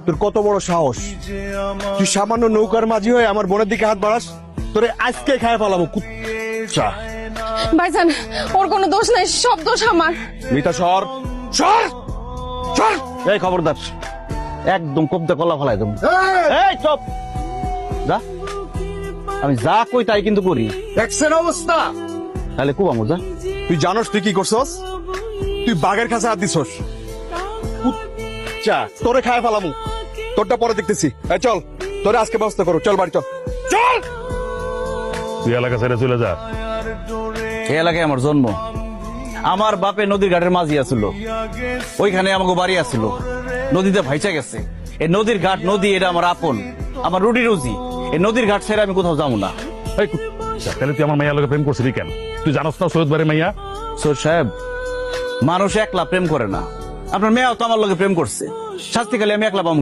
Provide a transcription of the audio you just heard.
তোর কত বড় সাহস, তুই সামান্য নৌকার মাঝি হয়ে আমার বোনের দিকে হাত বাড়াস? তোরে আজকে খায় ফেলাবো কুচ্চা। ভাইজান ওর কোনো দোষ নাই, সব দোষ আমার। মিতা সর সর সর। এই খবরদার, একদম কবদা কলা ফেলাই দেব। এই চুপ যা, আমি যা কই তাই কিন্তু করি। দেখছেন অবস্থা? তাহলে কুবা মজা। তুই জানোস তুই কি করছস? তুই বাঘের কাছে হাত দিছস। কুচ্চা, তোরে খায় ফেলামু। তোরটা পরে দেখতেছি। এই চল, তোরে আজকে ব্যবস্থা করো। চল বাড়ি চল চল। তুই এলাকা ছেড়ে চলে যা। এই এলাকায় আমার জন্ম। আমার বাপে নদীর ঘাটের মাঝি আছিল, ওইখানে আমাকে বাড়ি আছিল। নদীতে ভাইচা গেছে। এই নদীর ঘাট নদী, এটা আমার আপন, আমার রুটি রুজি। এই নদীর ঘাট ছেড়ে আমি কোথাও যাবো না। এই তাহলে তুই আমার মাইয়া লোকে প্রেম করছিলি কেন? তুই জানোস না সৈয়দ বাড়ির মাইয়া? সৈয়দ সাহেব, মানুষ একলা প্রেম করে না। আপনার মেয়েও তো আমার লগে প্রেম করছে, শাস্তি খালি আমি একলা পাবো।